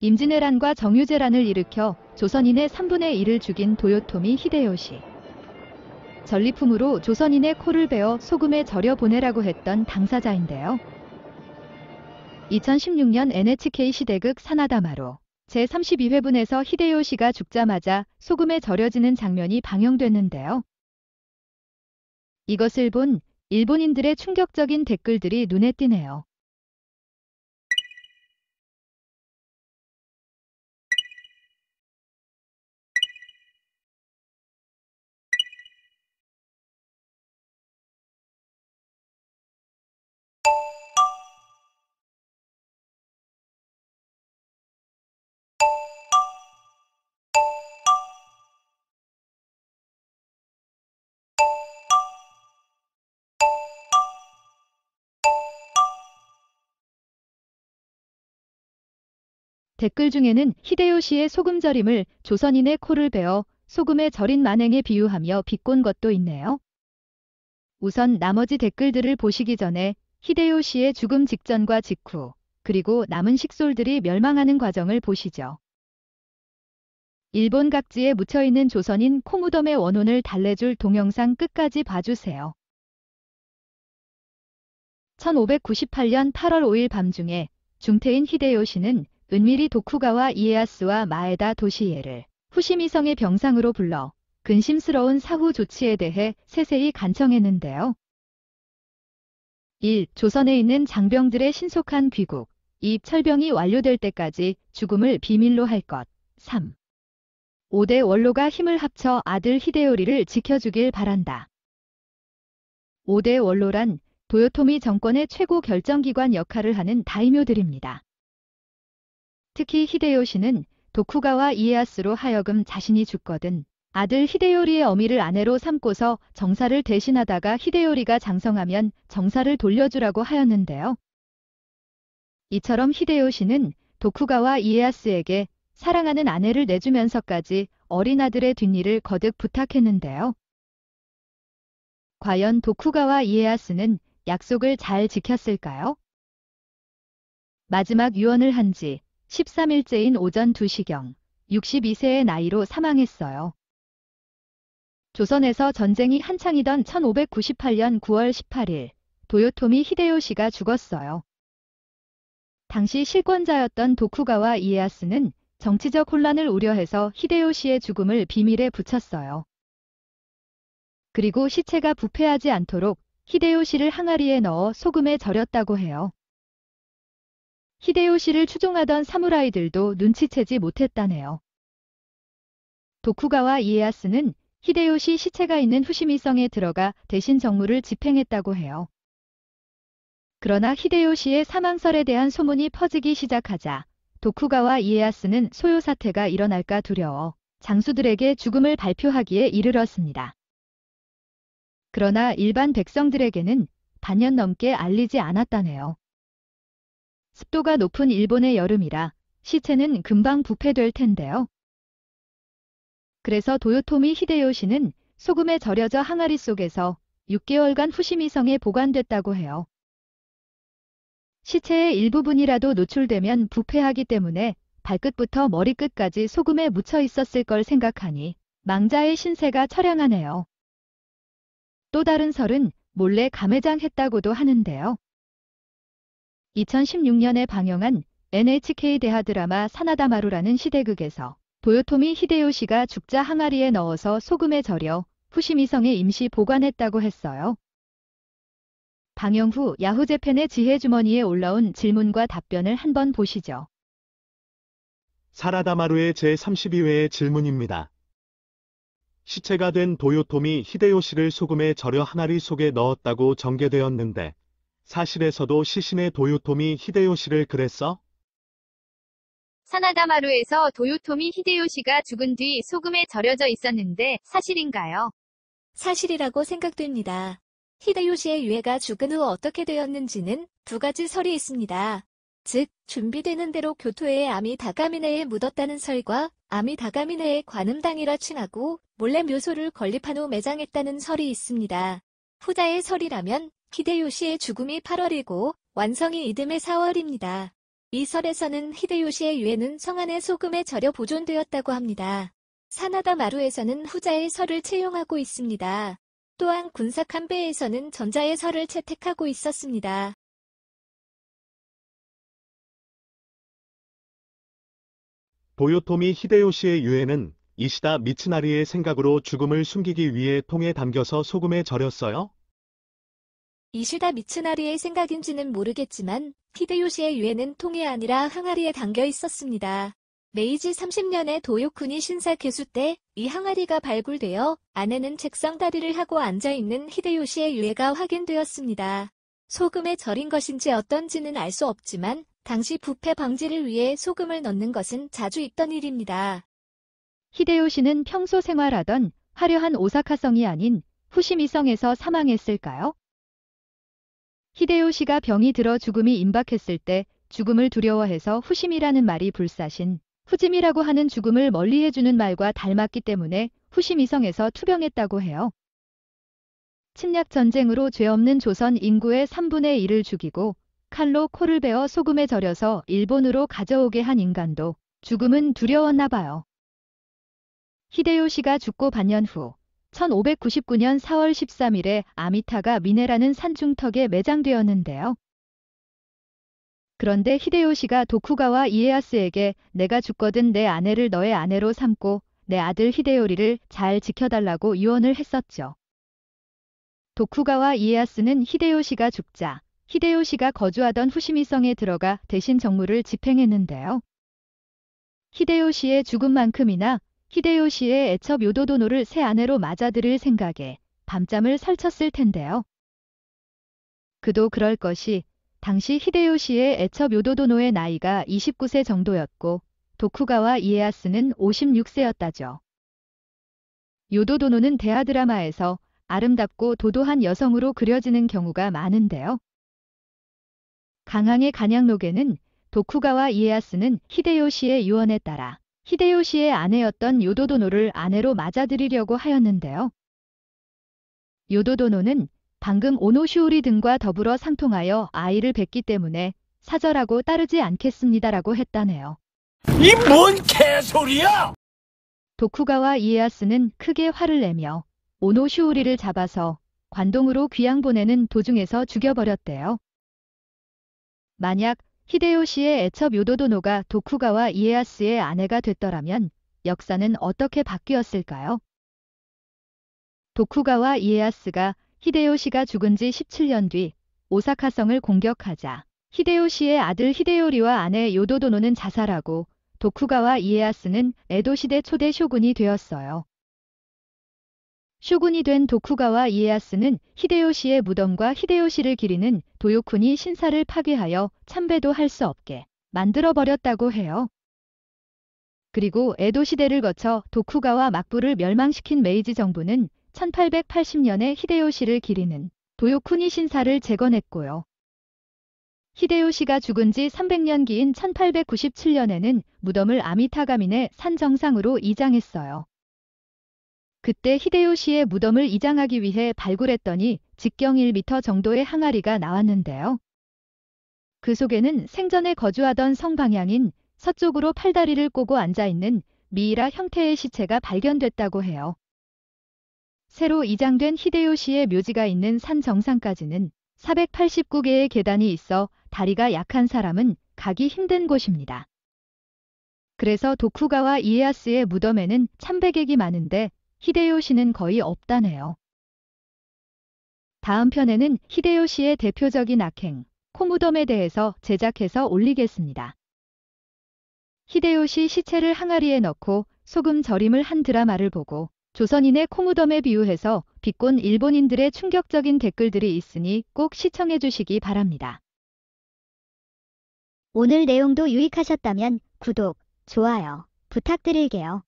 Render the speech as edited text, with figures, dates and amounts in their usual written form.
임진왜란과 정유재란을 일으켜 조선인의 3분의 1을 죽인 도요토미 히데요시. 전리품으로 조선인의 코를 베어 소금에 절여 보내라고 했던 당사자인데요. 2016년 NHK 시대극 사나다마루 제32회분에서 히데요시가 죽자마자 소금에 절여지는 장면이 방영됐는데요. 이것을 본 일본인들의 충격적인 댓글들이 눈에 띄네요. 댓글 중에는 히데요시의 소금 절임을 조선인의 코를 베어 소금에 절인 만행에 비유하며 비꼰 것도 있네요. 우선 나머지 댓글들을 보시기 전에 히데요시의 죽음 직전과 직후, 그리고 남은 식솔들이 멸망하는 과정을 보시죠. 일본 각지에 묻혀있는 조선인 코무덤의 원혼을 달래줄 동영상 끝까지 봐주세요. 1598년 8월 5일 밤중에 중태인 히데요시는 은밀히 도쿠가와 이에야스와 마에다 도시예를 후시미성의 병상으로 불러 근심스러운 사후 조치에 대해 세세히 간청했는데요. 1. 조선에 있는 장병들의 신속한 귀국. 2. 철병이 완료될 때까지 죽음을 비밀로 할 것. 3. 5대 원로가 힘을 합쳐 아들 히데요리를 지켜주길 바란다. 5대 원로란 도요토미 정권의 최고 결정기관 역할을 하는 다이묘들입니다. 특히 히데요시는 도쿠가와 이에야스로 하여금 자신이 죽거든 아들 히데요리의 어미를 아내로 삼고서 정사를 대신하다가 히데요리가 장성하면 정사를 돌려주라고 하였는데요. 이처럼 히데요시는 도쿠가와 이에야스에게 사랑하는 아내를 내주면서까지 어린 아들의 뒷일을 거듭 부탁했는데요. 과연 도쿠가와 이에야스는 약속을 잘 지켰을까요? 마지막 유언을 한 지 13일째인 오전 2시경 62세의 나이로 사망했어요. 조선에서 전쟁이 한창이던 1598년 9월 18일 도요토미 히데요시가 죽었어요. 당시 실권자였던 도쿠가와 이에야스는 정치적 혼란을 우려해서 히데요시의 죽음을 비밀에 붙였어요. 그리고 시체가 부패하지 않도록 히데요시를 항아리에 넣어 소금에 절였다고 해요. 히데요시를 추종하던 사무라이들도 눈치채지 못했다네요. 도쿠가와 이에야스는 히데요시 시체가 있는 후시미성에 들어가 대신 정무를 집행했다고 해요. 그러나 히데요시의 사망설에 대한 소문이 퍼지기 시작하자 도쿠가와 이에야스는 소요 사태가 일어날까 두려워 장수들에게 죽음을 발표하기에 이르렀습니다. 그러나 일반 백성들에게는 반년 넘게 알리지 않았다네요. 습도가 높은 일본의 여름이라 시체는 금방 부패될 텐데요. 그래서 도요토미 히데요시는 소금에 절여져 항아리 속에서 6개월간 후시미성에 보관됐다고 해요. 시체의 일부분이라도 노출되면 부패하기 때문에 발끝부터 머리끝까지 소금에 묻혀 있었을 걸 생각하니 망자의 신세가 처량하네요. 또 다른 설은 몰래 감회장했다고도 하는데요. 2016년에 방영한 NHK 대하 드라마 사나다마루라는 시대극에서 도요토미 히데요시가 죽자 항아리에 넣어서 소금에 절여 후시미성에 임시 보관했다고 했어요. 방영 후 야후재팬의 지혜주머니에 올라온 질문과 답변을 한번 보시죠. 사라다마루의 제32회의 질문입니다. 시체가 된 도요토미 히데요시를 소금에 절여 항아리 속에 넣었다고 전개되었는데 사실에서도 시신의 도요토미 히데요시를 그랬어? 사나다마루에서 도요토미 히데요시가 죽은 뒤 소금에 절여져 있었는데 사실인가요? 사실이라고 생각됩니다. 히데요시의 유해가 죽은 후 어떻게 되었는지는 두 가지 설이 있습니다. 즉, 준비되는 대로 교토의 아미다가미네에 묻었다는 설과 아미다가미네의 관음당이라 칭하고 몰래 묘소를 건립한 후 매장했다는 설이 있습니다. 후자의 설이라면 히데요시의 죽음이 8월이고 완성이 이듬해 4월입니다. 이 설에서는 히데요시의 유해는 성안의 소금에 절여 보존되었다고 합니다. 사나다 마루에서는 후자의 설을 채용하고 있습니다. 또한 군사 칸베에서는 전자의 설을 채택하고 있었습니다. 도요토미 히데요시의 유해는 이시다 미츠나리의 생각으로 죽음을 숨기기 위해 통에 담겨서 소금에 절였어요? 이시다 미츠나리의 생각인지는 모르겠지만 히데요시의 유해는 통이 아니라 항아리에 담겨 있었습니다. 메이지 30년에 도요쿠니 신사 개수 때 이 항아리가 발굴되어 안에는 책상 다리를 하고 앉아있는 히데요시의 유해가 확인되었습니다. 소금에 절인 것인지 어떤지는 알 수 없지만 당시 부패 방지를 위해 소금을 넣는 것은 자주 있던 일입니다. 히데요시는 평소 생활하던 화려한 오사카성이 아닌 후시미성에서 사망했을까요? 히데요시가 병이 들어 죽음이 임박했을 때 죽음을 두려워해서 후심이라는 말이 불사신 후짐이라고 하는 죽음을 멀리해주는 말과 닮았기 때문에 후시미성에서 투병했다고 해요. 침략 전쟁으로 죄 없는 조선 인구의 3분의 1을 죽이고 칼로 코를 베어 소금에 절여서 일본으로 가져오게 한 인간도 죽음은 두려웠나 봐요. 히데요시가 죽고 반년 후 1599년 4월 13일에 아미타가 미네라는 산중턱에 매장되었는데요. 그런데 히데요시가 도쿠가와 이에야스에게 내가 죽거든 내 아내를 너의 아내로 삼고 내 아들 히데요리를 잘 지켜달라고 유언을 했었죠. 도쿠가와 이에야스는 히데요시가 죽자 히데요시가 거주하던 후시미성에 들어가 대신 정무를 집행했는데요. 히데요시의 죽음만큼이나 히데요시의 애첩 요도도노를 새 아내로 맞아들일 생각에 밤잠을 설쳤을 텐데요. 그도 그럴 것이 당시 히데요시의 애첩 요도도노의 나이가 29세 정도였고 도쿠가와 이에야스는 56세였다죠. 요도도노는 대하 드라마에서 아름답고 도도한 여성으로 그려지는 경우가 많은데요. 강항의 간양록에는 도쿠가와 이에야스는 히데요시의 유언에 따라 히데요시의 아내였던 요도도노를 아내로 맞아들이려고 하였는데요. 요도도노는 방금 오노시오리 등과 더불어 상통하여 아이를 뵙기 때문에 사절하고 따르지 않겠습니다라고 했다네요. 이 뭔 개소리야! 도쿠가와 이에야스는 크게 화를 내며 오노시오리를 잡아서 관동으로 귀양 보내는 도중에서 죽여버렸대요. 만약 히데요시의 애첩 요도도노가 도쿠가와 이에야스의 아내가 됐더라면 역사는 어떻게 바뀌었을까요? 도쿠가와 이에야스가 히데요시가 죽은 지 17년 뒤 오사카성을 공격하자 히데요시의 아들 히데요리와 아내 요도도노는 자살하고 도쿠가와 이에야스는 에도시대 초대 쇼군이 되었어요. 쇼군이 된 도쿠가와 이에야스는 히데요시의 무덤과 히데요시를 기리는 도요쿠니 신사를 파괴하여 참배도 할 수 없게 만들어버렸다고 해요. 그리고 에도 시대를 거쳐 도쿠가와 막부를 멸망시킨 메이지 정부는 1880년에 히데요시를 기리는 도요쿠니 신사를 재건했고요. 히데요시가 죽은 지 300년기인 1897년에는 무덤을 아미타가민의 산 정상으로 이장했어요. 그때 히데요시의 무덤을 이장하기 위해 발굴했더니 직경 1m 정도의 항아리가 나왔는데요. 그 속에는 생전에 거주하던 성 방향인 서쪽으로 팔다리를 꼬고 앉아있는 미이라 형태의 시체가 발견됐다고 해요. 새로 이장된 히데요시의 묘지가 있는 산 정상까지는 489개의 계단이 있어 다리가 약한 사람은 가기 힘든 곳입니다. 그래서 도쿠가와 이에야스의 무덤에는 참배객이 많은데 히데요시는 거의 없다네요. 다음 편에는 히데요시의 대표적인 악행, 코무덤에 대해서 제작해서 올리겠습니다. 히데요시 시체를 항아리에 넣고 소금 절임을 한 드라마를 보고 조선인의 코무덤에 비유해서 비꼰 일본인들의 충격적인 댓글들이 있으니 꼭 시청해 주시기 바랍니다. 오늘 내용도 유익하셨다면 구독, 좋아요 부탁드릴게요.